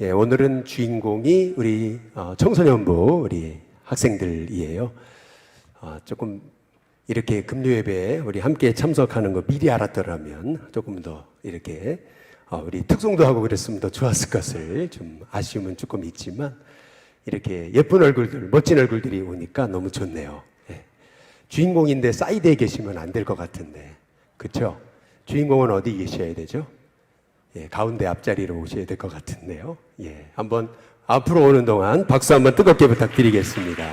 예, 오늘은 주인공이 우리 청소년부 우리 학생들이에요. 조금 이렇게 금요예배에 우리 함께 참석하는 거 미리 알았더라면 조금 더 이렇게 우리 특송도 하고 그랬으면 더 좋았을 것을 좀 아쉬움은 조금 있지만 이렇게 예쁜 얼굴들, 멋진 얼굴들이 오니까 너무 좋네요. 예. 주인공인데 사이드에 계시면 안 될 것 같은데, 그렇죠? 주인공은 어디 계셔야 되죠? 예, 가운데 앞자리로 오셔야 될 것 같은데요. 예, 한번 앞으로 오는 동안 박수 한번 뜨겁게 부탁드리겠습니다.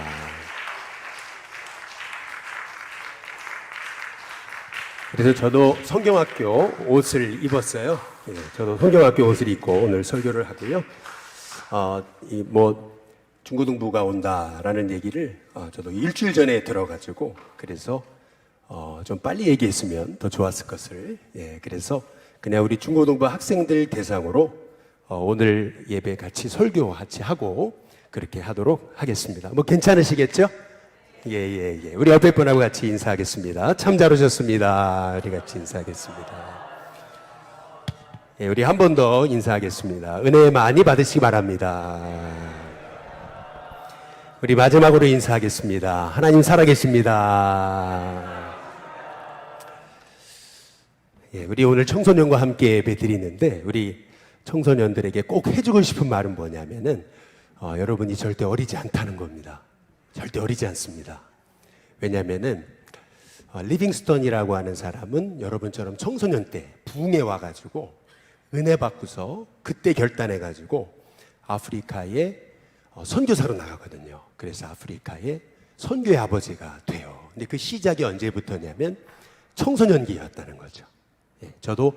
그래서 저도 성경학교 옷을 입었어요. 예, 저도 성경학교 옷을 입고 오늘 설교를 하고요. 중고등부가 온다라는 얘기를 저도 일주일 전에 들어가지고 그래서 좀 빨리 얘기했으면 더 좋았을 것을. 예, 그래서 그냥 우리 중고등부 학생들 대상으로 오늘 예배 같이 설교 같이 하고 그렇게 하도록 하겠습니다. 뭐 괜찮으시겠죠? 예. 우리 옆에 분하고 같이 인사하겠습니다. 참 잘 오셨습니다. 우리 같이 인사하겠습니다. 예, 우리 한 번 더 인사하겠습니다. 은혜 많이 받으시기 바랍니다. 우리 마지막으로 인사하겠습니다. 하나님 살아계십니다. 예, 우리 오늘 청소년과 함께 예배 드리는데 우리 청소년들에게 꼭 해주고 싶은 말은 뭐냐면은 여러분이 절대 어리지 않다는 겁니다. 절대 어리지 않습니다. 왜냐면은 리빙스턴이라고 하는 사람은 여러분처럼 청소년 때 부흥에 와가지고 은혜 받고서 그때 결단해가지고 아프리카에 선교사로 나가거든요. 그래서 아프리카의 선교의 아버지가 돼요. 근데 그 시작이 언제부터냐면 청소년기였다는 거죠. 예, 저도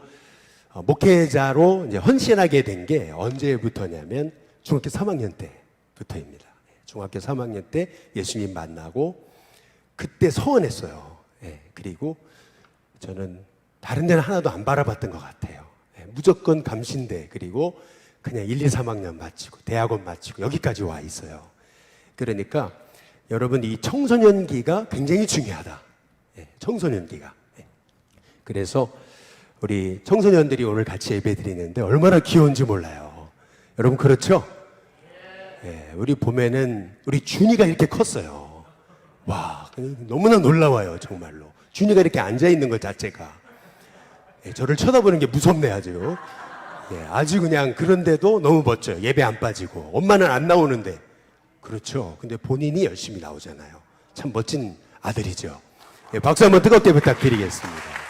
목회자로 이제 헌신하게 된 게 언제부터냐면 중학교 3학년 때부터입니다. 중학교 3학년 때 예수님 만나고 그때 서원했어요. 예, 그리고 저는 다른 데는 하나도 안 바라봤던 것 같아요. 예, 무조건 감신대 그리고 그냥 1, 2, 3학년 마치고 대학원 마치고 여기까지 와 있어요. 그러니까 여러분 이 청소년기가 굉장히 중요하다. 예, 청소년기가. 예. 그래서 우리 청소년들이 오늘 같이 예배 드리는데 얼마나 귀여운지 몰라요. 여러분 그렇죠? 예, 우리 보면은 우리 준이가 이렇게 컸어요. 와, 너무나 놀라워요 정말로. 준이가 이렇게 앉아 있는 것 자체가 예, 저를 쳐다보는 게 무섭네 아주. 예, 아주 그냥 그런데도 너무 멋져요. 예배 안 빠지고 엄마는 안 나오는데 그렇죠. 근데 본인이 열심히 나오잖아요. 참 멋진 아들이죠. 예, 박수 한번 뜨겁게 부탁드리겠습니다.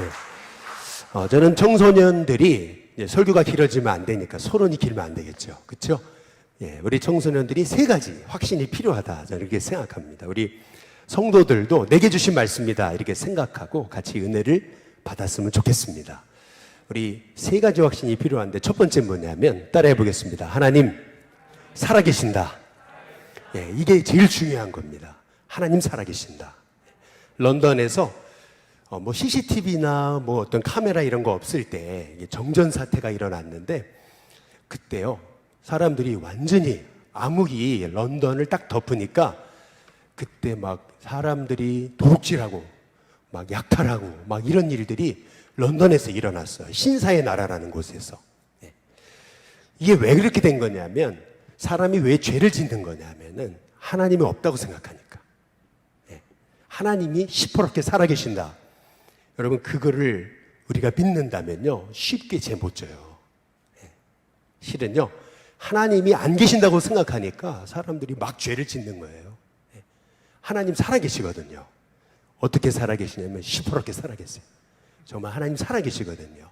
네. 저는 청소년들이 설교가 길어지면 안 되니까 서론이 길면 안 되겠죠. 그렇죠? 예, 우리 청소년들이 세 가지 확신이 필요하다. 저는 이렇게 생각합니다. 우리 성도들도 내게 주신 말씀이다 이렇게 생각하고 같이 은혜를 받았으면 좋겠습니다. 우리 세 가지 확신이 필요한데 첫 번째 뭐냐면 따라해 보겠습니다. 하나님 살아계신다. 예, 이게 제일 중요한 겁니다. 하나님 살아계신다. 런던에서 CCTV나 어떤 카메라 이런 거 없을 때 정전 사태가 일어났는데 그때요 사람들이 완전히 암흑이 런던을 딱 덮으니까 그때 막 사람들이 도둑질하고 막 약탈하고 막 이런 일들이 런던에서 일어났어요. 신사의 나라라는 곳에서. 이게 왜 그렇게 된 거냐면 사람이 왜 죄를 짓는 거냐면은 하나님이 없다고 생각하니까. 하나님이 시퍼렇게 살아계신다. 여러분 그거를 우리가 믿는다면요 쉽게 죄 못 져요. 실은요 하나님이 안 계신다고 생각하니까 사람들이 막 죄를 짓는 거예요. 하나님 살아계시거든요. 어떻게 살아계시냐면 시퍼렇게 살아계세요. 정말 하나님 살아계시거든요.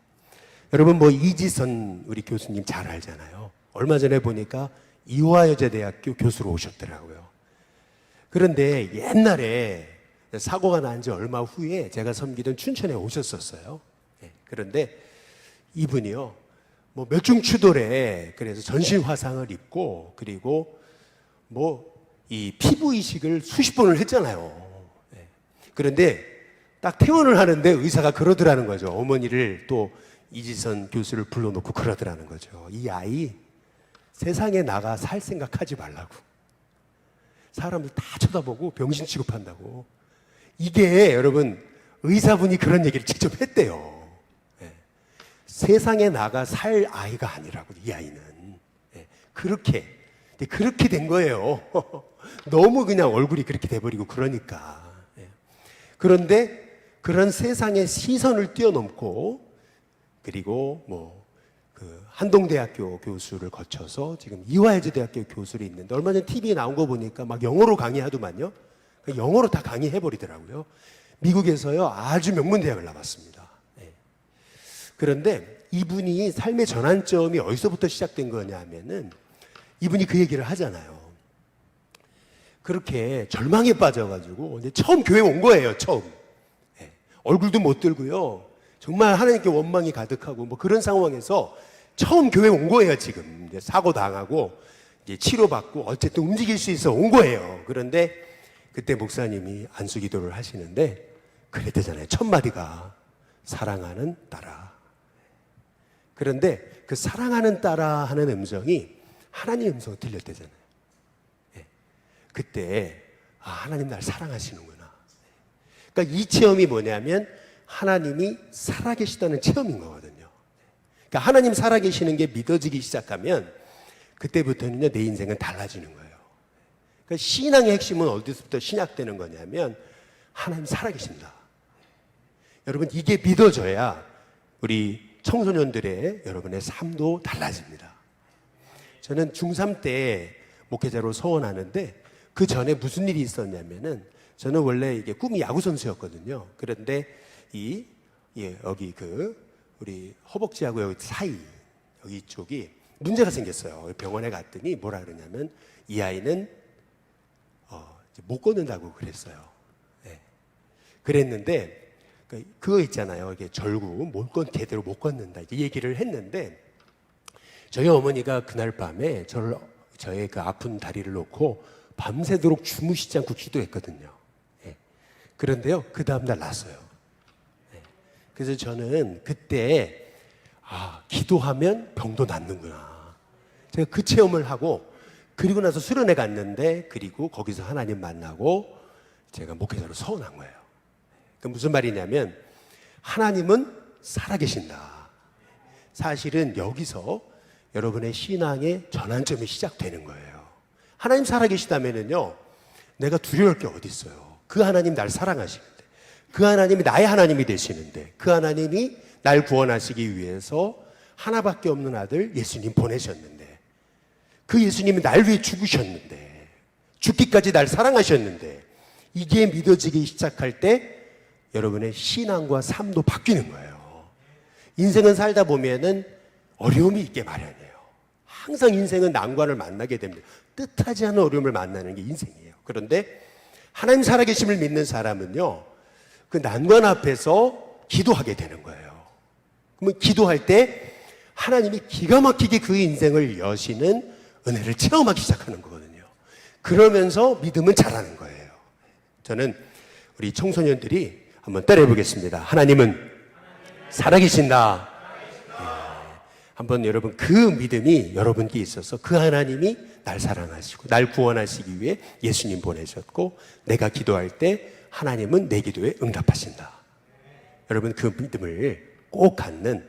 여러분 이지선 우리 교수님 잘 알잖아요. 얼마 전에 보니까 이화여자대학교 교수로 오셨더라고요. 그런데 옛날에 사고가 난 지 얼마 후에 제가 섬기던 춘천에 오셨었어요. 그런데 이분이요, 멸중추돌에 그래서 전신 화상을 입고 그리고 이 피부 이식을 수십 번을 했잖아요. 그런데 딱 퇴원을 하는데 의사가 그러더라는 거죠. 어머니를 또 이지선 교수를 불러놓고 그러더라는 거죠. 이 아이 세상에 나가 살 생각하지 말라고. 사람을 다 쳐다보고 병신 취급한다고. 이게 여러분 의사분이 그런 얘기를 직접 했대요. 세상에 나가 살 아이가 아니라고, 이 아이는. 예, 그렇게 된 거예요. 너무 그냥 얼굴이 그렇게 돼버리고 그러니까. 예. 그런데 그런 세상의 시선을 뛰어넘고, 그리고 그 한동대학교 교수를 거쳐서 지금 이화여자대학교 교수로 있는데, 얼마 전에 TV에 나온 거 보니까 막 영어로 강의하더만요. 영어로 다 강의해버리더라고요. 미국에서요, 아주 명문대학을 나왔습니다. 예. 그런데 이분이 삶의 전환점이 어디서부터 시작된 거냐 하면은, 이분이 그 얘기를 하잖아요. 그렇게 절망에 빠져가지고 이제 처음 교회 온 거예요, 처음. 예. 얼굴도 못 들고요. 정말 하나님께 원망이 가득하고 그런 상황에서 처음 교회 온 거예요, 지금. 이제 사고 당하고 이제 치료받고 어쨌든 움직일 수 있어 온 거예요. 그런데 그때 목사님이 안수 기도를 하시는데 그랬대잖아요. 첫 마디가 사랑하는 딸아. 그런데 그 사랑하는 딸아 하는 음성이 하나님의 음성이 들렸대잖아요. 예. 그때 하나님 날 사랑하시는구나. 그러니까 이 체험이 뭐냐면 하나님이 살아계시다는 체험인 거거든요. 그러니까 하나님 살아계시는 게 믿어지기 시작하면 그때부터는요, 내 인생은 달라지는 거예요. 그러니까 신앙의 핵심은 어디서부터 시작되는 거냐면 하나님 살아계신다. 여러분, 이게 믿어져야 우리 청소년들의 여러분의 삶도 달라집니다. 저는 중3 때 목회자로 서원하는데 그 전에 무슨 일이 있었냐면은 저는 원래 이게 꿈이 야구선수였거든요. 그런데 여기 우리 허벅지하고 여기 사이 여기 이쪽이 문제가 생겼어요. 병원에 갔더니 뭐라 그러냐면 이 아이는 못 걷는다고 그랬어요. 네. 그랬는데 그거 있잖아요. 이게 절구 제대로 못 걷는다 이제 얘기를 했는데 저희 어머니가 그날 밤에 저의 그 아픈 다리를 놓고 밤새도록 주무시지 않고 기도했거든요. 네. 그런데요, 그 다음날 났어요. 네. 그래서 저는 그때 기도하면 병도 낫는구나. 제가 그 체험을 하고 그리고 나서 수련회 갔는데 그리고 거기서 하나님 만나고 제가 목회자로 서원한 거예요. 그 무슨 말이냐면 하나님은 살아계신다. 사실은 여기서 여러분의 신앙의 전환점이 시작되는 거예요. 하나님 살아계시다면은요, 내가 두려울 게 어디 있어요. 그 하나님 날 사랑하시는데, 그 하나님이 나의 하나님이 되시는데, 그 하나님이 날 구원하시기 위해서 하나밖에 없는 아들 예수님 보내셨는데, 그 예수님이 날 위해 죽으셨는데, 죽기까지 날 사랑하셨는데, 이게 믿어지기 시작할 때 여러분의 신앙과 삶도 바뀌는 거예요. 인생은 살다 보면은 어려움이 있게 마련이에요. 항상 인생은 난관을 만나게 됩니다. 뜻하지 않은 어려움을 만나는 게 인생이에요. 그런데 하나님 살아계심을 믿는 사람은요, 그 난관 앞에서 기도하게 되는 거예요. 그러면 기도할 때 하나님이 기가 막히게 그 인생을 여시는 은혜를 체험하기 시작하는 거거든요. 그러면서 믿음은 자라는 거예요. 저는 우리 청소년들이 한번 따라해 보겠습니다. 하나님은 살아계신다. 한번 여러분 그 믿음이 여러분께 있어서 그 하나님이 날 사랑하시고 날 구원하시기 위해 예수님 보내셨고 내가 기도할 때 하나님은 내 기도에 응답하신다. 여러분 그 믿음을 꼭 갖는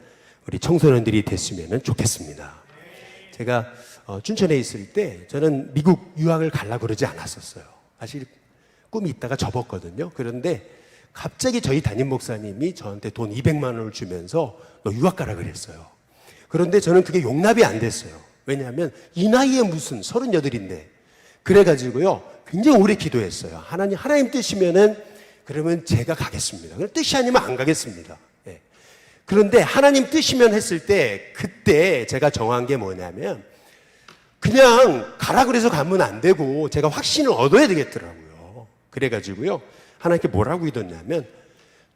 우리 청소년들이 됐으면 좋겠습니다. 제가 춘천에 있을 때 저는 미국 유학을 가려고 그러지 않았었어요. 사실 꿈이 있다가 접었거든요. 그런데 갑자기 저희 담임 목사님이 저한테 돈 200만 원을 주면서 너 유학 가라 그랬어요. 그런데 저는 그게 용납이 안 됐어요. 왜냐하면 이 나이에 무슨 38인데 그래가지고요 굉장히 오래 기도했어요. 하나님 뜻이면은 그러면 제가 가겠습니다. 뜻이 아니면 안 가겠습니다. 예. 그런데 하나님 뜻이면 했을 때 그때 제가 정한 게 뭐냐면 그냥 가라 그래서 가면 안 되고 제가 확신을 얻어야 되겠더라고요. 그래가지고요 하나님께 뭐라고 믿었냐면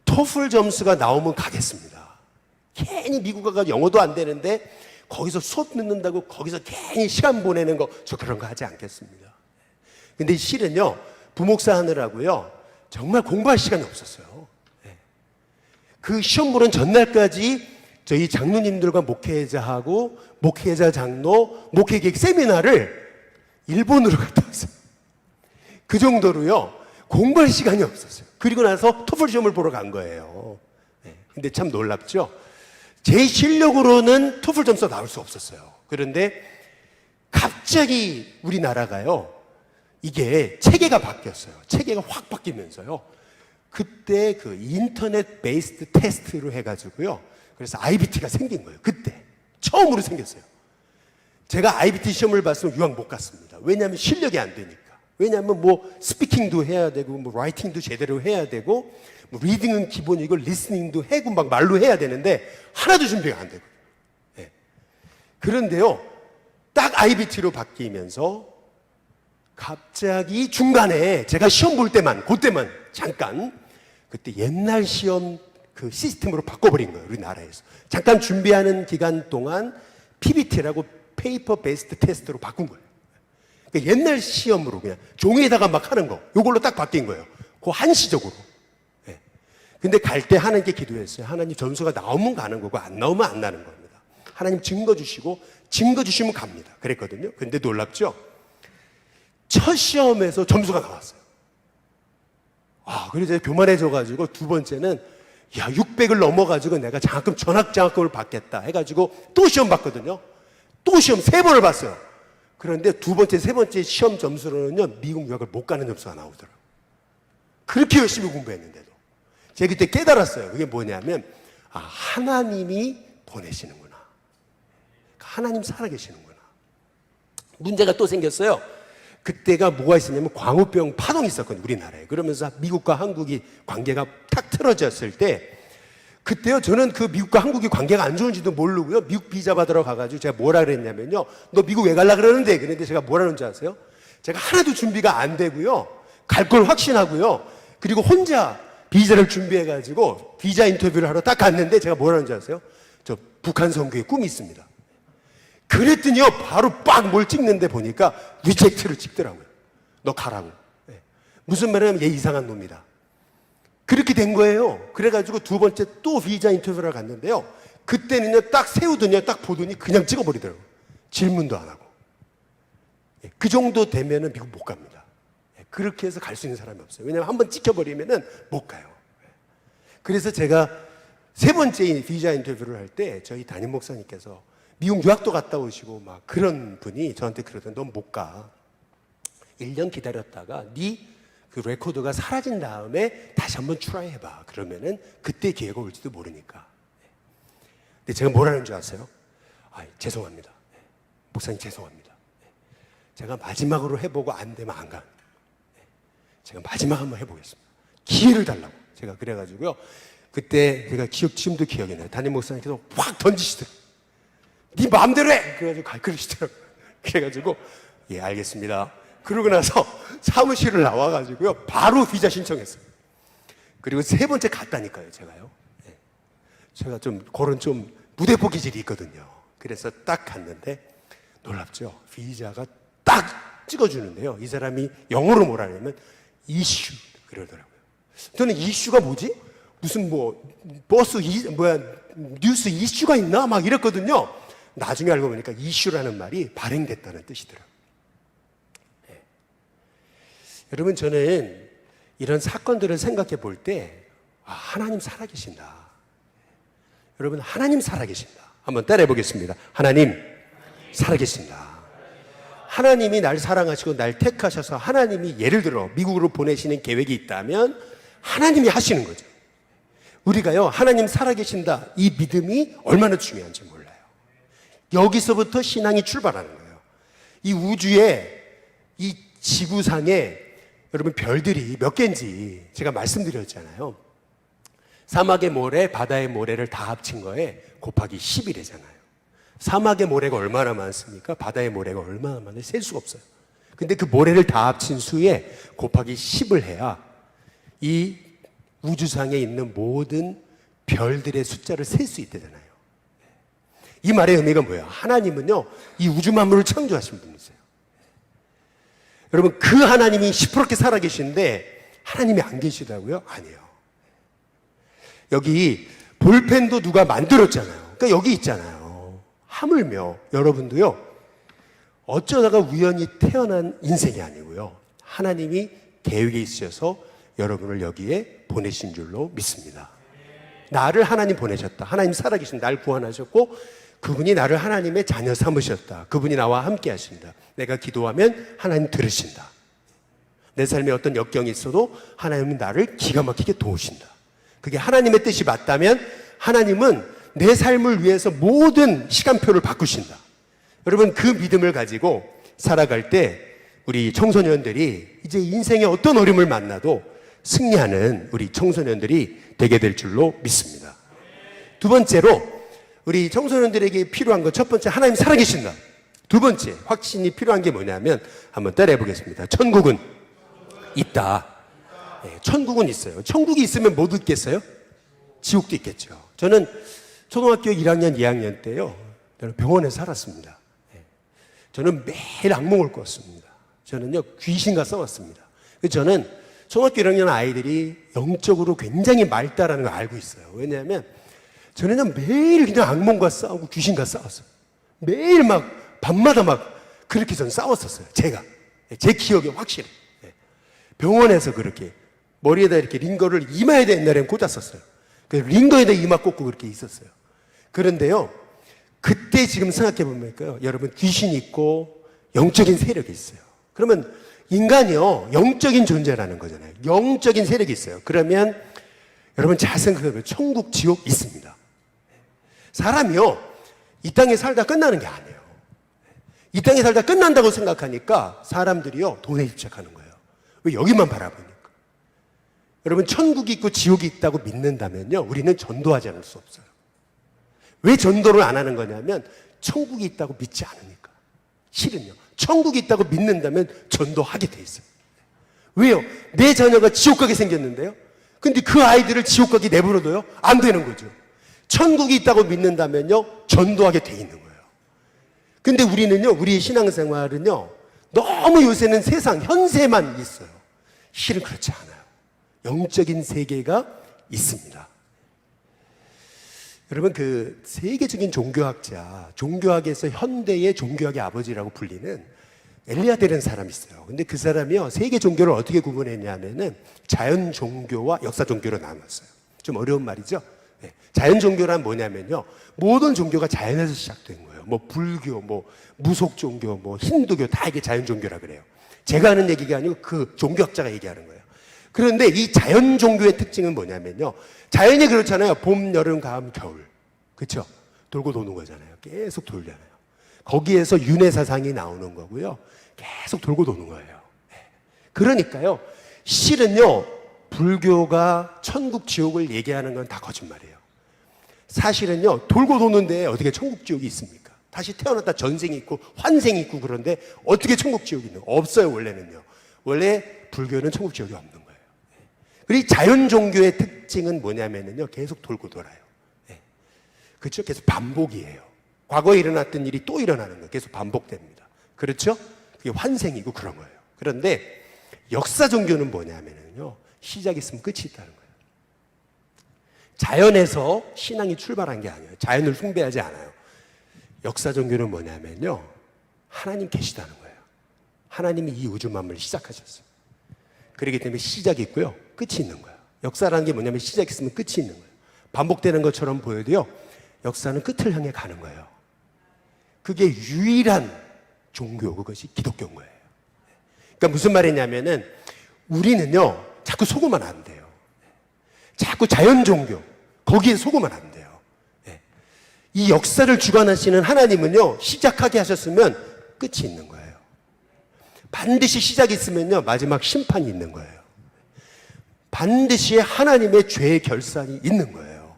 토플 점수가 나오면 가겠습니다. 괜히 미국 가서 영어도 안 되는데 거기서 수업 듣는다고 거기서 괜히 시간 보내는 거 저 그런 거 하지 않겠습니다. 근데 실은요 부목사 하느라고요 정말 공부할 시간이 없었어요. 그 시험 보는 전날까지 저희 장로님들과 목회자하고 목회자 장로 목회계획 세미나를 일본으로 갔다 왔어요. 그 정도로요 공부할 시간이 없었어요. 그리고 나서 토플 시험을 보러 간 거예요. 근데 참 놀랍죠. 제 실력으로는 토플 점수가 나올 수 없었어요. 그런데 갑자기 우리나라가요, 이게 체계가 바뀌었어요. 체계가 확 바뀌면서요, 그때 그 인터넷 베이스드 테스트로 해가지고요, 그래서 IBT가 생긴 거예요. 그때 처음으로 생겼어요. 제가 IBT 시험을 봤으면 유학 못 갔습니다. 왜냐하면 실력이 안 되니까. 왜냐하면 뭐 스피킹도 해야 되고, 뭐 라이팅도 제대로 해야 되고, 뭐 리딩은 기본이고 리스닝도 해고 막 말로 해야 되는데 하나도 준비가 안 되고. 네. 그런데요, 딱 IBT로 바뀌면서 갑자기 중간에 제가 시험 볼 때만, 그때만 잠깐, 그때 옛날 시험 그 시스템으로 바꿔버린 거예요, 우리나라에서. 잠깐 준비하는 기간 동안 PBT라고 페이퍼 베이스드 테스트로 바꾼 거예요. 그러니까 옛날 시험으로 그냥 종이에다가 막 하는 거, 이걸로 딱 바뀐 거예요. 그 한시적으로. 네. 근데 갈 때 하나님께 기도했어요. 하나님, 점수가 나오면 가는 거고 안 나오면 안 나는 겁니다. 하나님 증거 주시고, 증거 주시면 갑니다. 그랬거든요. 근데 놀랍죠? 첫 시험에서 점수가 나왔어요. 그래서 교만해져가지고 두 번째는 600을 넘어가지고 내가 장학금, 전학장학금을 받겠다 해가지고 또 시험 봤거든요. 또 시험 3번을 봤어요. 그런데 두 번째, 세 번째 시험 점수로는요, 미국 유학을 못 가는 점수가 나오더라고요. 그렇게 열심히 공부했는데도. 제가 그때 깨달았어요. 그게 뭐냐면, 하나님이 보내시는구나. 하나님 살아계시는구나. 문제가 또 생겼어요. 그때가 뭐가 있었냐면 광우병 파동이 있었거든요, 우리나라에. 그러면서 미국과 한국이 관계가 탁 틀어졌을 때, 그때요, 저는 그 미국과 한국이 관계가 안 좋은지도 모르고요, 미국 비자 받으러 가가지고 제가 뭐라 그랬냐면요, 너 미국 왜 갈라 그러는데? 그런데 제가 뭐라는 줄 아세요? 제가 하나도 준비가 안 되고요, 갈 걸 확신하고요, 그리고 혼자 비자를 준비해가지고 비자 인터뷰를 하러 딱 갔는데 제가 뭐라는 줄 아세요? 저 북한 선교의 꿈이 있습니다. 그랬더니요, 바로 빡 뭘 찍는데 보니까 리젝트를 찍더라고요. 너 가라고. 네. 무슨 말이냐면 얘 이상한 놈이다. 그렇게 된 거예요. 그래가지고 두 번째 또 비자 인터뷰를 갔는데요, 그때는요, 딱 세우더니 딱 보더니 그냥 찍어버리더라고요. 질문도 안 하고. 네. 그 정도 되면은 미국 못 갑니다. 네. 그렇게 해서 갈 수 있는 사람이 없어요. 왜냐하면 한번 찍혀버리면은 못 가요. 네. 그래서 제가 세 번째 비자 인터뷰를 할 때 저희 담임 목사님께서 미국 유학도 갔다 오시고 막 그런 분이 저한테 그러더니 넌 못 가. 1년 기다렸다가 네 그 레코드가 사라진 다음에 다시 한번 트라이 해봐. 그러면은 그때 기회가 올지도 모르니까. 근데 제가 뭐라는 줄 아세요? 죄송합니다. 목사님 죄송합니다. 제가 마지막으로 해보고 안 되면 안 가. 제가 마지막 한번 해보겠습니다. 기회를 달라고. 제가 그래가지고요, 그때 제가 지금도 기억이 나요. 담임 목사님께서 확 던지시더라고요. 네 마음대로 해! 그래가지고 그러시더라고요. 그래가지고 예, 알겠습니다. 그러고 나서 사무실을 나와가지고요, 바로 비자 신청했어요. 그리고 세 번째 갔다니까요, 제가요. 네. 제가 좀 그런 좀 무대포 기질이 있거든요. 그래서 딱 갔는데 놀랍죠. 비자가 딱 찍어주는데요, 이 사람이 영어로 뭐라 하냐면 이슈 그러더라고요. 저는 이슈가 뭐지? 무슨 뭐 버스 뉴스 이슈가 있나? 막 이랬거든요. 나중에 알고 보니까 이슈라는 말이 발행됐다는 뜻이더라고요. 네. 여러분, 저는 이런 사건들을 생각해 볼 때 하나님 살아계신다. 여러분, 하나님 살아계신다. 한번 따라해 보겠습니다. 하나님 살아계신다. 하나님이 날 사랑하시고 날 택하셔서 하나님이 예를 들어 미국으로 보내시는 계획이 있다면 하나님이 하시는 거죠. 우리가요, 하나님 살아계신다, 이 믿음이 얼마나 중요한지 몰라요. 여기서부터 신앙이 출발하는 거예요. 이 우주에, 이 지구상에 여러분 별들이 몇 개인지 제가 말씀드렸잖아요. 사막의 모래, 바다의 모래를 다 합친 거에 곱하기 10이래잖아요. 사막의 모래가 얼마나 많습니까? 바다의 모래가 얼마나 많은지 셀 수가 없어요. 근데 그 모래를 다 합친 수에 곱하기 10을 해야 이 우주상에 있는 모든 별들의 숫자를 셀 수 있다잖아요. 이 말의 의미가 뭐예요? 하나님은요, 이 우주 만물을 창조하신 분이세요. 여러분, 그 하나님이 시퍼렇게 살아계신데 하나님이 안 계시다고요? 아니에요. 여기 볼펜도 누가 만들었잖아요. 그러니까 여기 있잖아요. 하물며 여러분도요, 어쩌다가 우연히 태어난 인생이 아니고요, 하나님이 계획이 있으셔서 여러분을 여기에 보내신 줄로 믿습니다. 나를 하나님 보내셨다. 하나님 살아계신 날 구원하셨고 그분이 나를 하나님의 자녀 삼으셨다. 그분이 나와 함께 하신다. 내가 기도하면 하나님 들으신다. 내 삶에 어떤 역경이 있어도 하나님은 나를 기가 막히게 도우신다. 그게 하나님의 뜻이 맞다면 하나님은 내 삶을 위해서 모든 시간표를 바꾸신다. 여러분, 그 믿음을 가지고 살아갈 때 우리 청소년들이 이제 인생의 어떤 어려움을 만나도 승리하는 우리 청소년들이 되게 될 줄로 믿습니다. 두 번째로 우리 청소년들에게 필요한 것, 첫 번째, 하나님 살아계신다. 두 번째, 확신이 필요한 게 뭐냐면 한번 따라해 보겠습니다. 천국은 있다. 네, 천국은 있어요. 천국이 있으면 못 있겠어요? 지옥도 있겠죠. 저는 초등학교 1학년, 2학년 때요, 저는 병원에 살았습니다. 네, 저는 매일 악몽을 꿨습니다. 저는요, 귀신과 싸웠습니다. 저는 초등학교 1학년 아이들이 영적으로 굉장히 맑다라는 걸 알고 있어요. 왜냐하면 저는요, 매일 그냥 악몽과 싸우고 귀신과 싸웠어요. 매일 막, 밤마다 막 그렇게 저는 싸웠었어요. 제가. 제 기억에 확실히. 병원에서 그렇게 머리에다 이렇게 링거를 이마에다 옛날엔 꽂았었어요. 그래서 링거에다 이마 꽂고 그렇게 있었어요. 그런데요, 그때 지금 생각해 보면 여러분, 귀신이 있고 영적인 세력이 있어요. 그러면 인간이요, 영적인 존재라는 거잖아요. 영적인 세력이 있어요. 그러면 여러분 잘 생각해보면 천국, 지옥 있습니다. 사람이요, 이 땅에 살다 끝나는 게 아니에요. 이 땅에 살다 끝난다고 생각하니까 사람들이요, 돈에 집착하는 거예요. 왜 여기만 바라보니까. 여러분, 천국이 있고 지옥이 있다고 믿는다면요, 우리는 전도하지 않을 수 없어요. 왜 전도를 안 하는 거냐면 천국이 있다고 믿지 않으니까. 실은요, 천국이 있다고 믿는다면 전도하게 돼 있어요. 왜요? 내 자녀가 지옥 가게 생겼는데요, 근데 그 아이들을 지옥 가게 내버려둬요? 안 되는 거죠. 천국이 있다고 믿는다면요, 전도하게 돼 있는 거예요. 근데 우리는요, 우리의 신앙생활은요, 너무 요새는 세상, 현세만 있어요. 실은 그렇지 않아요. 영적인 세계가 있습니다. 여러분, 그 세계적인 종교학자, 종교학에서 현대의 종교학의 아버지라고 불리는 엘리아데라는 사람이 있어요. 근데 그 사람이요, 세계 종교를 어떻게 구분했냐면은 자연 종교와 역사 종교로 나눴어요. 좀 어려운 말이죠. 네. 자연 종교란 뭐냐면요, 모든 종교가 자연에서 시작된 거예요. 뭐 불교, 뭐 무속 종교, 뭐 힌두교, 다 이게 자연 종교라 그래요. 제가 하는 얘기가 아니고 그 종교학자가 얘기하는 거예요. 그런데 이 자연 종교의 특징은 뭐냐면요, 자연이 그렇잖아요. 봄, 여름, 가을, 겨울. 그렇죠? 돌고 도는 거잖아요. 계속 돌잖아요. 거기에서 윤회 사상이 나오는 거고요, 계속 돌고 도는 거예요. 그러니까요, 실은요, 불교가 천국, 지옥을 얘기하는 건 다 거짓말이에요. 사실은요, 돌고 도는데 어떻게 천국, 지옥이 있습니까? 다시 태어났다 전생이 있고 환생이 있고, 그런데 어떻게 천국, 지옥이 있는 거예요? 없어요, 원래는요. 원래 불교는 천국, 지옥이 없는 거예요. 그리고 자연 종교의 특징은 뭐냐면요, 계속 돌고 돌아요. 그렇죠? 계속 반복이에요. 과거에 일어났던 일이 또 일어나는 거예요. 계속 반복됩니다. 그렇죠? 그게 환생이고 그런 거예요. 그런데 역사 종교는 뭐냐면요, 시작이 있으면 끝이 있다는 거예요. 자연에서 신앙이 출발한 게 아니에요. 자연을 숭배하지 않아요. 역사 종교는 뭐냐면요, 하나님 계시다는 거예요. 하나님이 이 우주 만물을 시작하셨어요. 그렇기 때문에 시작이 있고요, 끝이 있는 거예요. 역사라는 게 뭐냐면 시작이 있으면 끝이 있는 거예요. 반복되는 것처럼 보여도요, 역사는 끝을 향해 가는 거예요. 그게 유일한 종교, 그것이 기독교인 거예요. 그러니까 무슨 말이냐면은 우리는요, 자꾸 속으면 안 돼요. 자꾸 자연 종교, 거기에 속으면 안 돼요. 이 역사를 주관하시는 하나님은요, 시작하게 하셨으면 끝이 있는 거예요. 반드시 시작이 있으면요, 마지막 심판이 있는 거예요. 반드시 하나님의 죄의 결산이 있는 거예요.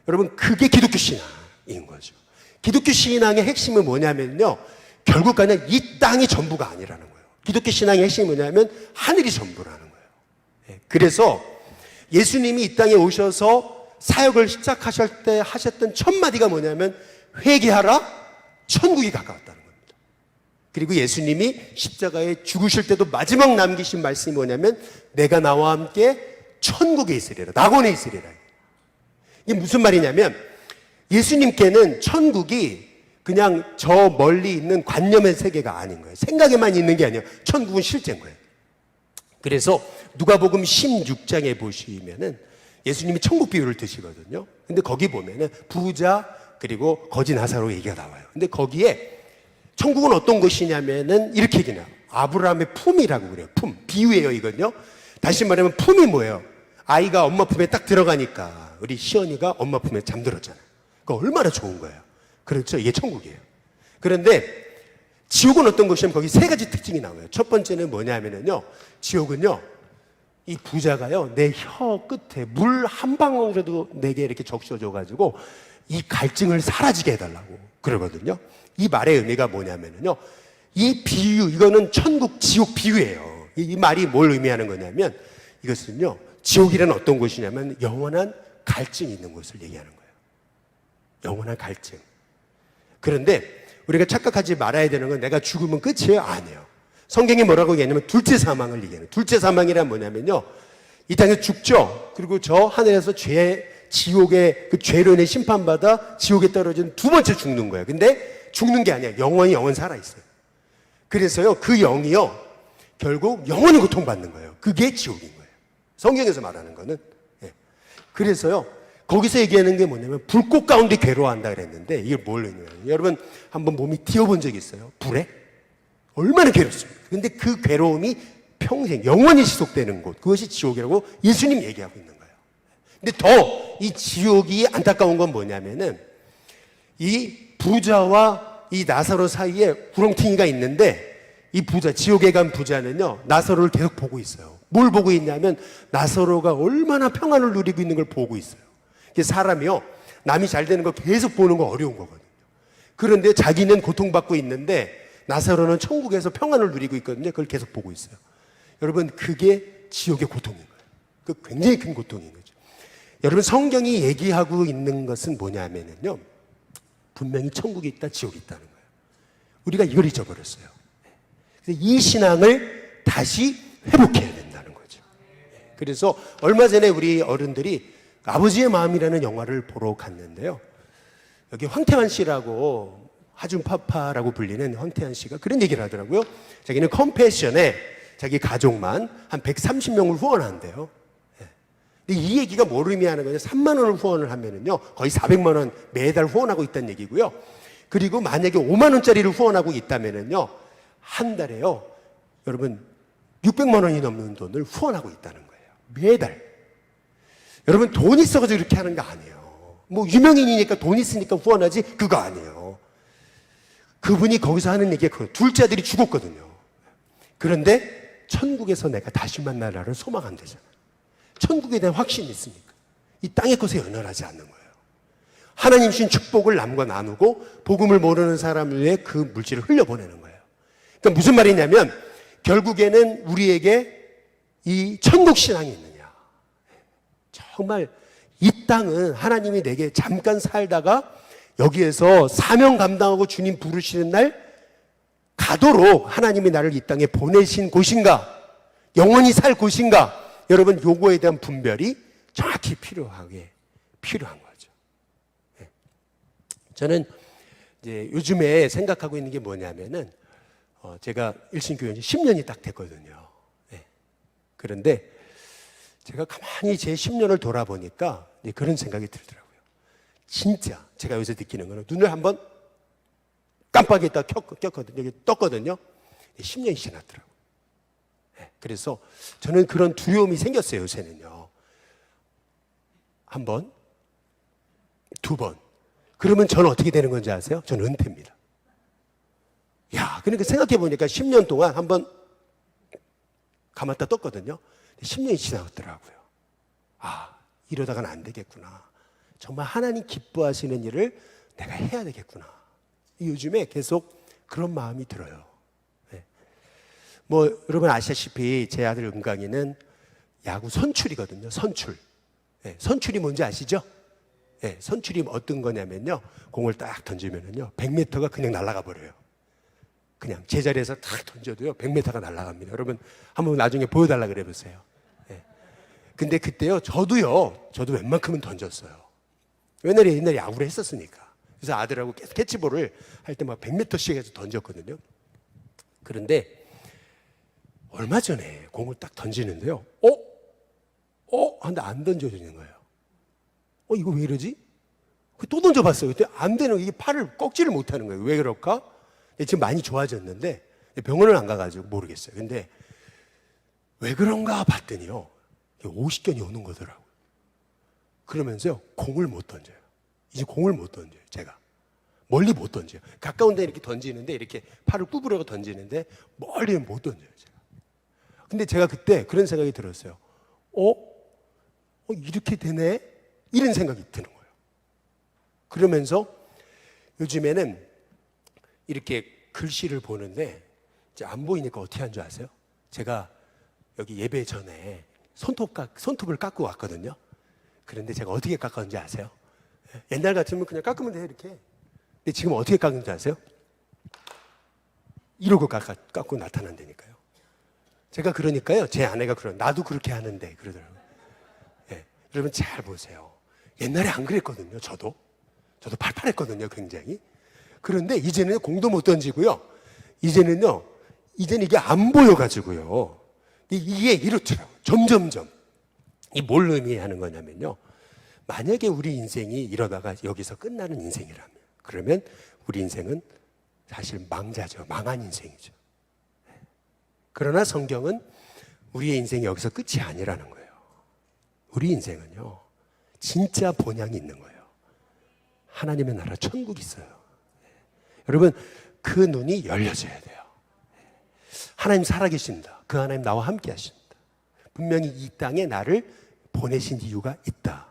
여러분, 그게 기독교 신앙인 거죠. 기독교 신앙의 핵심은 뭐냐면요, 결국 가는 이 땅이 전부가 아니라는 거예요. 기독교 신앙의 핵심이 뭐냐면 하늘이 전부라는 거예요. 그래서 예수님이 이 땅에 오셔서 사역을 시작하실 때 하셨던 첫 마디가 뭐냐면 회개하라, 천국이 가까웠다는 겁니다. 그리고 예수님이 십자가에 죽으실 때도 마지막 남기신 말씀이 뭐냐면 내가 나와 함께 천국에 있으리라, 낙원에 있으리라. 이게 무슨 말이냐면 예수님께는 천국이 그냥 저 멀리 있는 관념의 세계가 아닌 거예요. 생각에만 있는 게 아니에요. 천국은 실제인 거예요. 그래서 누가복음 16장에 보시면은 예수님이 천국 비유를 드시거든요. 근데 거기 보면은 부자 그리고 거지 나사로 얘기가 나와요. 근데 거기에 천국은 어떤 것이냐면은 이렇게 얘기해요. 아브라함의 품이라고 그래요. 품. 비유예요, 이건요. 다시 말하면 품이 뭐예요? 아이가 엄마 품에 딱 들어가니까 우리 시연이가 엄마 품에 잠들었잖아요. 그거 얼마나 좋은 거예요. 그렇죠? 이게 천국이에요. 그런데 지옥은 어떤 것이냐면 거기 세 가지 특징이 나와요. 첫 번째는 뭐냐면요. 지옥은요. 이 부자가요. 내 혀 끝에 물 한 방울이라도 내게 이렇게 적셔줘가지고 이 갈증을 사라지게 해달라고 그러거든요. 이 말의 의미가 뭐냐면요. 이 비유, 이거는 천국, 지옥 비유예요. 이 말이 뭘 의미하는 거냐면 이것은요. 지옥이란 어떤 곳이냐면 영원한 갈증이 있는 곳을 얘기하는 거예요. 영원한 갈증. 그런데 우리가 착각하지 말아야 되는 건 내가 죽으면 끝이에요? 아니에요. 성경이 뭐라고 얘기하냐면 둘째 사망을 얘기해요. 둘째 사망이란 뭐냐면요. 이 땅에 죽죠. 그리고 저 하늘에서 지옥의 그 죄로 인해 심판받아 지옥에 떨어진 두 번째 죽는 거예요. 근데 죽는 게 아니야. 영원히 영원 살아있어요. 그래서요, 그 영이요, 결국 영원히 고통받는 거예요. 그게 지옥인 거예요. 성경에서 말하는 거는. 예. 그래서요, 거기서 얘기하는 게 뭐냐면 불꽃 가운데 괴로워한다 그랬는데 이게 뭘 의미하냐면 여러분 한번 몸이 띄워본 적 있어요? 불에? 얼마나 괴롭습니까? 근데 그 괴로움이 평생 영원히 지속되는 곳, 그것이 지옥이라고 예수님 얘기하고 있는 거예요. 근데 더 이 지옥이 안타까운 건 뭐냐면은 이 부자와 이 나사로 사이에 구렁텅이가 있는데 이 부자, 지옥에 간 부자는요 나사로를 계속 보고 있어요. 뭘 보고 있냐면 나사로가 얼마나 평안을 누리고 있는 걸 보고 있어요. 사람이요 남이 잘 되는 거 계속 보는 거 어려운 거거든요. 그런데 자기는 고통받고 있는데 나사로는 천국에서 평안을 누리고 있거든요. 그걸 계속 보고 있어요. 여러분 그게 지옥의 고통인 거예요. 그 굉장히 큰 고통인 거죠. 여러분 성경이 얘기하고 있는 것은 뭐냐면요 분명히 천국이 있다 지옥이 있다는 거예요. 우리가 이걸 잊어버렸어요. 그래서 이 신앙을 다시 회복해야 된다는 거죠. 그래서 얼마 전에 우리 어른들이 아버지의 마음이라는 영화를 보러 갔는데요. 여기 황태환 씨라고 하준파파라고 불리는 황태환 씨가 그런 얘기를 하더라고요. 자기는 컴패션에 자기 가족만 한 130명을 후원한대요. 근데 이 얘기가 뭘 의미하는 거냐? 3만 원을 후원을 하면은요 거의 400만 원 매달 후원하고 있다는 얘기고요. 그리고 만약에 5만 원짜리를 후원하고 있다면은요 한 달에요 여러분 600만 원이 넘는 돈을 후원하고 있다는 거예요. 매달. 여러분 돈 있어가지고 이렇게 하는 거 아니에요. 뭐 유명인이니까 돈 있으니까 후원하지 그거 아니에요. 그분이 거기서 하는 얘기가 둘째 아들이 죽었거든요. 그런데 천국에서 내가 다시 만날 날을 소망한대잖아요. 천국에 대한 확신이 있으니까 이 땅의 것에 연연하지 않는 거예요. 하나님 주신 축복을 남과 나누고 복음을 모르는 사람을 위해 그 물질을 흘려보내는 거예요. 그러니까 무슨 말이냐면 결국에는 우리에게 이 천국 신앙이 있느냐, 정말 이 땅은 하나님이 내게 잠깐 살다가 여기에서 사명 감당하고 주님 부르시는 날 가도록 하나님이 나를 이 땅에 보내신 곳인가, 영원히 살 곳인가, 여러분 요거에 대한 분별이 정확히 필요한 거죠. 저는 이제 요즘에 생각하고 있는 게 뭐냐면은 제가 일신교회 10년이 딱 됐거든요. 그런데 제가 가만히 제 10년을 돌아보니까 그런 생각이 들더라고요. 진짜 제가 여기서 느끼는 거는 눈을 한번 깜빡이다 꼈거든요. 여기 떴거든요. 10년이 지났더라고요. 그래서 저는 그런 두려움이 생겼어요. 요새는요. 한 번, 두 번. 그러면 저는 어떻게 되는 건지 아세요? 저는 은퇴입니다. 야, 그러니까 생각해 보니까 10년 동안 한번 감았다 떴거든요. 10년이 지나갔더라고요. 아, 이러다가는 안 되겠구나. 정말 하나님 기뻐하시는 일을 내가 해야 되겠구나. 요즘에 계속 그런 마음이 들어요. 뭐 여러분 아시다시피 제 아들 은강이는 야구 선출이거든요. 선출. 선출이 뭔지 아시죠? 선출이 어떤 거냐면요. 공을 딱 던지면은요. 100m가 그냥 날아가 버려요. 그냥 제자리에서 딱 던져도요. 100m가 날아갑니다. 여러분 한번 나중에 보여달라 그래 보세요. 근데 그때요. 저도 웬만큼은 던졌어요. 옛날에 야구를 했었으니까. 그래서 아들하고 계속 캐치볼을 할 때 막 100m씩 해서 던졌거든요. 그런데 얼마 전에 공을 딱 던지는데요. 근데 안 던져지는 거예요. 이거 왜 이러지? 또 던져봤어요. 그때 안 되는, 이게 팔을 꺾지를 못하는 거예요. 왜 그럴까? 지금 많이 좋아졌는데 병원을 안 가가지고 모르겠어요. 근데 왜 그런가 봤더니요, 50견이 오는 거더라고요. 그러면서요, 공을 못 던져요. 이제 공을 못 던져요. 제가 멀리 못 던져요. 가까운 데 이렇게 던지는데, 이렇게 팔을 구부려고 던지는데 멀리는 못 던져요, 제가. 근데 제가 그때 그런 생각이 들었어요. 이렇게 되네? 이런 생각이 드는 거예요. 그러면서 요즘에는 이렇게 글씨를 보는데 이제 안 보이니까 어떻게 한 줄 아세요? 제가 여기 예배 전에 손톱을 깎고 왔거든요. 그런데 제가 어떻게 깎았는지 아세요? 옛날 같으면 그냥 깎으면 돼요, 이렇게. 근데 지금 어떻게 깎는지 아세요? 이러고 깎고 나타난다니까요. 제가 그러니까요, 제 아내가 나도 그렇게 하는데 그러더라고요. 여러분 잘 보세요. 옛날에 안 그랬거든요. 저도 팔팔했거든요, 굉장히. 그런데 이제는 공도 못 던지고요. 이제는 이게 안 보여가지고요. 이게 이렇더라고요. 점점점. 이 뭘 의미하는 거냐면요. 만약에 우리 인생이 이러다가 여기서 끝나는 인생이라면, 그러면 우리 인생은 사실 망자죠. 망한 인생이죠. 그러나 성경은 우리의 인생이 여기서 끝이 아니라는 거예요. 우리 인생은요, 진짜 본향이 있는 거예요. 하나님의 나라 천국이 있어요. 여러분, 그 눈이 열려져야 돼요. 하나님 살아계신다. 그 하나님 나와 함께 하신다. 분명히 이 땅에 나를 보내신 이유가 있다.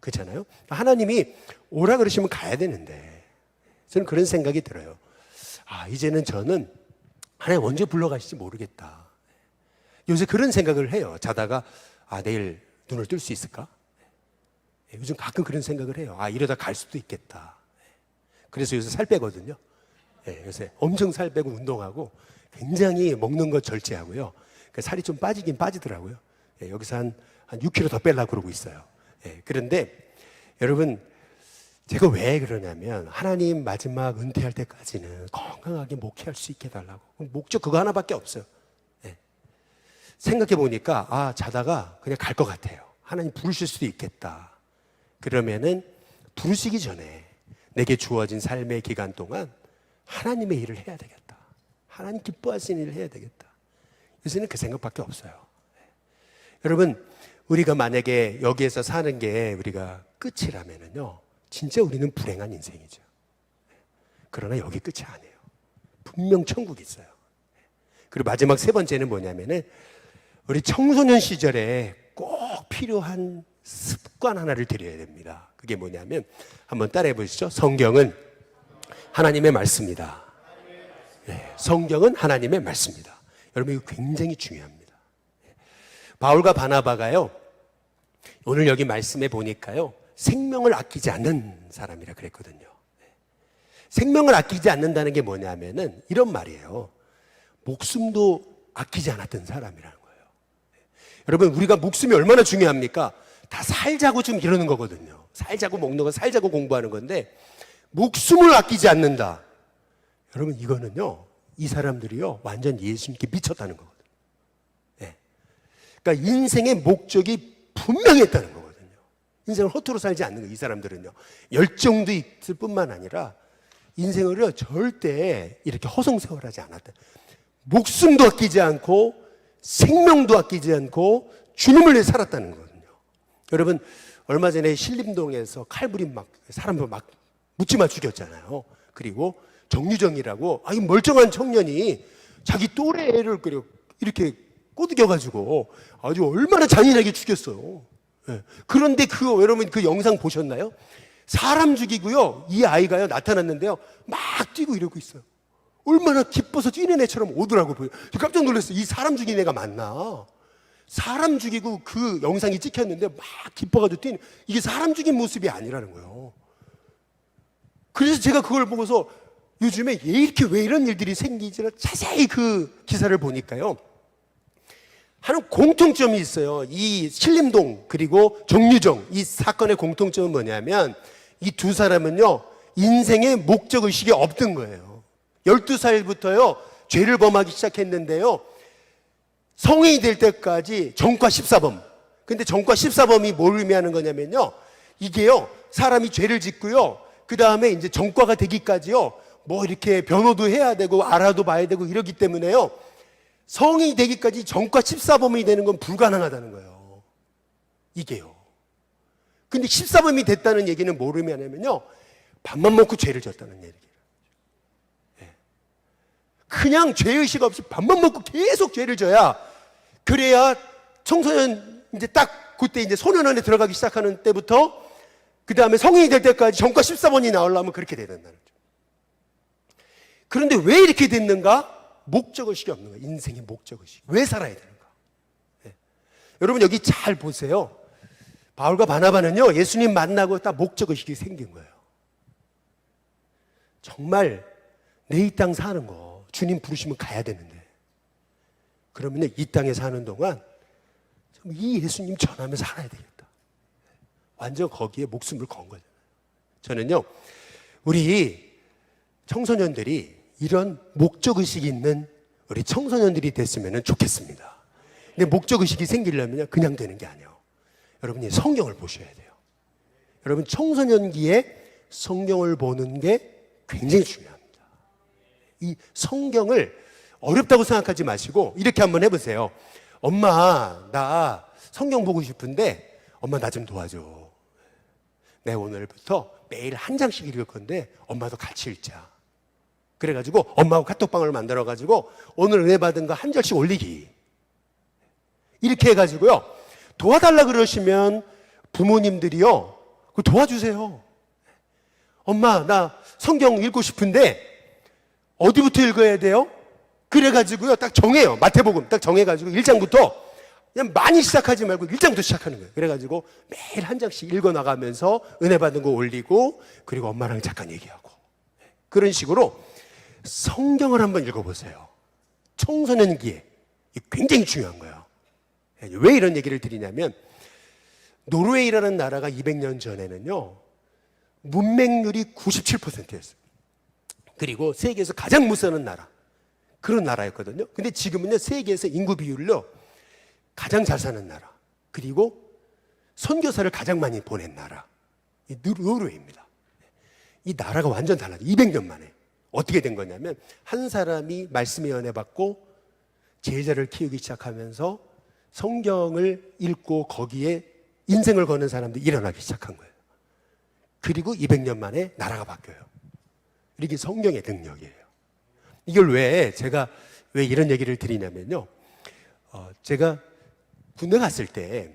그렇잖아요? 하나님이 오라 그러시면 가야 되는데, 저는 그런 생각이 들어요. 이제는 저는 하나님 언제 불러가실지 모르겠다. 요새 그런 생각을 해요. 자다가 내일 눈을 뜰 수 있을까? 요즘 가끔 그런 생각을 해요. 이러다 갈 수도 있겠다. 그래서 요새 살 빼거든요. 요새 엄청 살 빼고 운동하고 굉장히 먹는 거 절제하고요. 살이 좀 빠지긴 빠지더라고요. 여기서 한 6kg 더 빼려고 그러고 있어요. 그런데 여러분, 제가 왜 그러냐면 하나님 마지막 은퇴할 때까지는 건강하게 목회할 수 있게 해달라고. 목적 그거 하나밖에 없어요. 생각해 보니까 자다가 그냥 갈 것 같아요. 하나님 부르실 수도 있겠다. 그러면은 부르시기 전에 내게 주어진 삶의 기간 동안 하나님의 일을 해야 되겠다. 하나님 기뻐하시는 일을 해야 되겠다. 요새는 그 생각밖에 없어요. 여러분, 우리가 만약에 여기에서 사는 게 우리가 끝이라면은요, 진짜 우리는 불행한 인생이죠. 그러나 여기 끝이 아니에요. 분명 천국이 있어요. 그리고 마지막 세 번째는 뭐냐면은 우리 청소년 시절에 꼭 필요한 습관 하나를 드려야 됩니다. 그게 뭐냐면 한번 따라해 보시죠. 성경은 하나님의 말씀이다. 성경은 하나님의 말씀이다. 여러분, 이거 굉장히 중요합니다. 바울과 바나바가요, 오늘 여기 말씀에 보니까요, 생명을 아끼지 않는 사람이라 그랬거든요. 생명을 아끼지 않는다는 게 뭐냐면은 이런 말이에요. 목숨도 아끼지 않았던 사람이라는 거예요. 여러분, 우리가 목숨이 얼마나 중요합니까? 다 살자고 좀 이러는 거거든요. 살자고 먹는 거, 살자고 공부하는 건데 목숨을 아끼지 않는다. 여러분, 이거는요, 이 사람들이요, 완전 예수님께 미쳤다는 거거든요. 그러니까 인생의 목적이 분명했다는 거거든요. 인생을 허투루 살지 않는 거예요. 이 사람들은요, 열정도 있을 뿐만 아니라 인생을요, 절대 이렇게 허송세월하지 않았다. 목숨도 아끼지 않고 생명도 아끼지 않고 주님을 위해 살았다는 거거든요. 여러분, 얼마 전에 신림동에서 칼부림 사람을 묻지마 죽였잖아요. 그리고 정유정이라고 이 멀쩡한 청년이 자기 또래 애를 이렇게 꼬드겨가지고 아주 얼마나 잔인하게 죽였어요. 그런데 여러분 그 영상 보셨나요? 사람 죽이고요, 이 아이가요 나타났는데요, 막 뛰고 이러고 있어요. 얼마나 기뻐서 뛰는 애처럼 오더라고 보여요. 깜짝 놀랐어요. 이 사람 죽인 애가 맞나? 사람 죽이고 그 영상이 찍혔는데 막 기뻐가지고 뛰는, 이게 사람 죽인 모습이 아니라는 거예요. 그래서 제가 그걸 보고서 요즘에 왜 이런 일들이 생기지를 자세히 그 기사를 보니까요, 하는 공통점이 있어요. 이 신림동 그리고 정유정, 이 사건의 공통점은 뭐냐면 이 두 사람은요, 인생의 목적의식이 없던 거예요. 12살부터요 죄를 범하기 시작했는데요, 성인이 될 때까지 전과 14범, 근데 전과 14범이 뭘 의미하는 거냐면요, 이게요, 사람이 죄를 짓고요, 그 다음에 이제 전과가 되기까지요, 뭐 이렇게 변호도 해야 되고 알아도 봐야 되고 이러기 때문에요, 성이 되기까지 전과 14범이 되는 건 불가능하다는 거예요. 이게요. 근데 14범이 됐다는 얘기는 뭘 의미하냐면요, 밥만 먹고 죄를 졌다는 얘기예요. 그냥 죄의식 없이 밥만 먹고 계속 죄를 져야, 그래야 청소년 이제 딱 그때 이제 소년원에 들어가기 시작하는 때부터 그 다음에 성인이 될 때까지 전과 14번이 나오려면 그렇게 돼야 된다는 거죠. 그런데 왜 이렇게 됐는가? 목적의식이 없는 거예요. 인생의 목적의식. 왜 살아야 되는가? 네. 여러분 여기 잘 보세요. 바울과 바나바는요, 예수님 만나고 딱 목적의식이 생긴 거예요. 정말 내 이 땅 사는 거 주님 부르시면 가야 되는데, 그러면 이 땅에 사는 동안 이 예수님 전하면서 살아야 되겠다. 완전 거기에 목숨을 건 거잖아요. 저는요, 우리 청소년들이 이런 목적의식이 있는 우리 청소년들이 됐으면 좋겠습니다. 근데 목적의식이 생기려면 그냥 되는 게 아니에요. 여러분이 성경을 보셔야 돼요. 여러분 청소년기에 성경을 보는 게 굉장히 중요합니다. 이 성경을 어렵다고 생각하지 마시고 이렇게 한번 해보세요. 엄마, 나 성경 보고 싶은데 엄마 나 좀 도와줘. 내가 오늘부터 매일 한 장씩 읽을 건데 엄마도 같이 읽자. 그래가지고 엄마하고 카톡방을 만들어가지고 오늘 은혜 받은 거 한 절씩 올리기. 이렇게 해가지고요, 도와달라 그러시면 부모님들이요, 그거 도와주세요. 엄마, 나 성경 읽고 싶은데 어디부터 읽어야 돼요? 그래가지고요, 딱 정해요. 마태복음 딱 정해가지고 1장부터 그냥 많이 시작하지 말고 1장부터 시작하는 거예요. 그래가지고 매일 한 장씩 읽어나가면서 은혜 받은 거 올리고, 그리고 엄마랑 잠깐 얘기하고, 그런 식으로 성경을 한번 읽어보세요. 청소년기에. 굉장히 중요한 거예요. 왜 이런 얘기를 드리냐면, 노르웨이라는 나라가 200년 전에는요, 문맹률이 97%였어요. 그리고 세계에서 가장 못 사는 나라, 그런 나라였거든요. 근데 지금은요, 세계에서 인구 비율로 가장 잘 사는 나라, 그리고 선교사를 가장 많이 보낸 나라, 이 노르웨이입니다. 이 나라가 완전 달라요. 200년 만에. 어떻게 된 거냐면, 한 사람이 말씀의 은혜 받고 제자를 키우기 시작하면서 성경을 읽고 거기에 인생을 거는 사람들이 일어나기 시작한 거예요. 그리고 200년 만에 나라가 바뀌어요. 이게 성경의 능력이에요. 이걸 제가 왜 이런 얘기를 드리냐면요, 제가 군대 갔을 때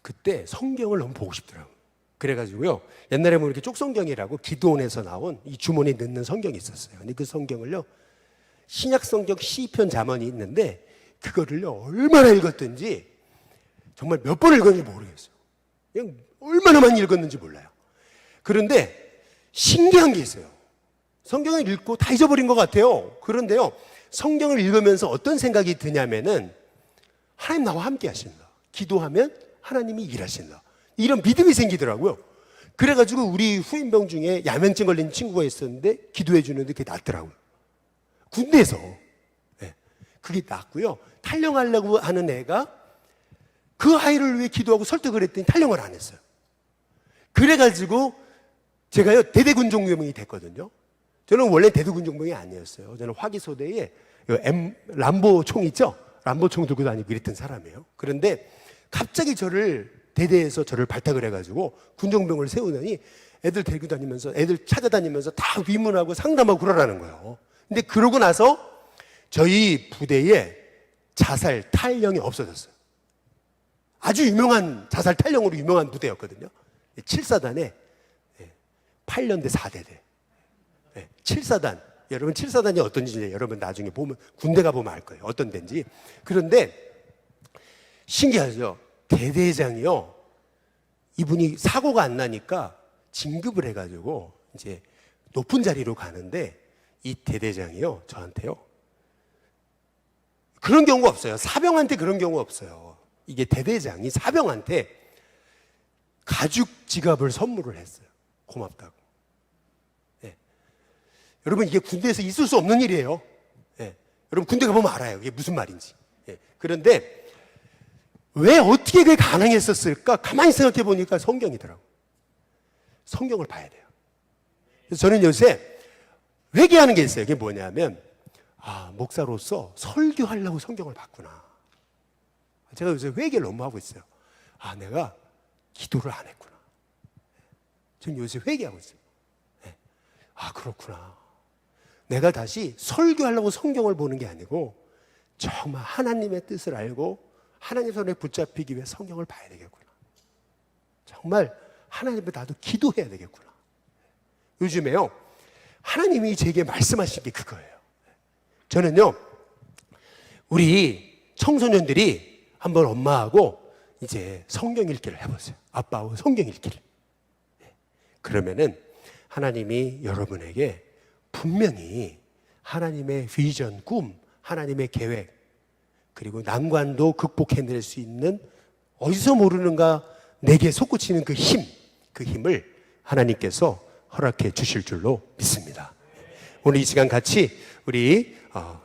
그때 성경을 너무 보고 싶더라고요. 그래가지고요, 옛날에 뭐 이렇게 쪽성경이라고 기도원에서 나온 이 주머니에 넣는 성경이 있었어요. 근데 그 성경을요, 신약성경 시편 잠언이 있는데 그거를요 얼마나 읽었든지, 정말 몇 번 읽었는지 모르겠어요. 그냥 얼마나 많이 읽었는지 몰라요. 그런데 신기한 게 있어요. 성경을 읽고 다 잊어버린 것 같아요. 그런데요, 성경을 읽으면서 어떤 생각이 드냐면은, 하나님 나와 함께 하신다. 기도하면 하나님이 일하신다. 이런 믿음이 생기더라고요. 그래가지고 우리 후임병 중에 야맹증 걸린 친구가 있었는데 기도해 주는데 그게 낫더라고요. 군대에서. 네. 그게 낫고요. 탈영하려고 하는 애가 그 아이를 위해 기도하고 설득을 했더니 탈영을 안 했어요. 그래가지고 제가요, 대대군종병이 됐거든요. 저는 원래 대대군종병이 아니었어요. 저는 화기소대에 람보 총 있죠? 람보 총 들고 다니고 이랬던 사람이에요. 그런데 갑자기 대대에서 저를 발탁을 해가지고 군종병을 세우더니 애들 데리고 다니면서, 애들 찾아다니면서 다 위문하고 상담하고 그러라는 거예요. 근데 그러고 나서 저희 부대에 자살 탈영이 없어졌어요. 아주 유명한 자살 탈영으로 유명한 부대였거든요. 7사단에 8년대 4대대 7사단. 여러분 7사단이 어떤지 여러분 나중에 보면, 군대 가보면 알 거예요. 어떤 데인지. 그런데 신기하죠. 대대장이요, 이분이 사고가 안 나니까 진급을 해가지고 이제 높은 자리로 가는데, 이 대대장이요, 저한테요, 그런 경우가 없어요. 사병한테 그런 경우가 없어요. 이게 대대장이 사병한테 가죽 지갑을 선물을 했어요. 고맙다고. 네. 여러분 이게 군대에서 있을 수 없는 일이에요. 네. 여러분 군대 가보면 알아요. 이게 무슨 말인지. 네. 그런데 왜 어떻게 그게 가능했었을까? 가만히 생각해 보니까 성경이더라고. 성경을 봐야 돼요. 그래서 저는 요새 회개하는 게 있어요. 그게 뭐냐면, 목사로서 설교하려고 성경을 봤구나. 제가 요새 회개를 너무 하고 있어요. 내가 기도를 안 했구나. 저는 요새 회개하고 있어요. 그렇구나. 내가 다시 설교하려고 성경을 보는 게 아니고 정말 하나님의 뜻을 알고 하나님 손에 붙잡히기 위해 성경을 봐야 되겠구나. 정말 하나님께 나도 기도해야 되겠구나. 요즘에요, 하나님이 제게 말씀하신 게 그거예요. 저는요, 우리 청소년들이 한번 엄마하고 이제 성경 읽기를 해보세요. 아빠하고 성경 읽기를. 그러면은 하나님이 여러분에게 분명히 하나님의 비전, 꿈, 하나님의 계획, 그리고 난관도 극복해낼 수 있는 어디서 모르는가 내게 솟구치는 그 힘을 하나님께서 허락해 주실 줄로 믿습니다. 오늘 이 시간 같이 우리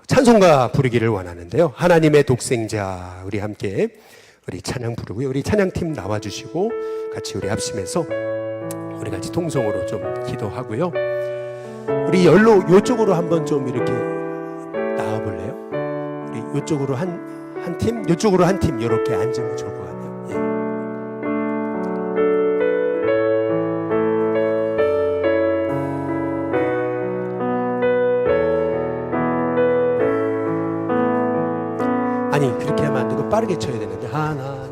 찬송가 부르기를 원하는데요. 하나님의 독생자, 우리 함께 우리 찬양 부르고요. 우리 찬양팀 나와주시고 같이 우리 합심해서 우리 같이 통성으로 좀 기도하고요. 우리 요쪽으로 한번 좀 이렇게 나와볼래요? 우리 요쪽으로 한 팀, 요쪽으로 한 팀 이렇게 앉으면 좋을 것 같네요. 예. 아니, 그렇게 하면 안 되고 빠르게 쳐야 되는데. 하나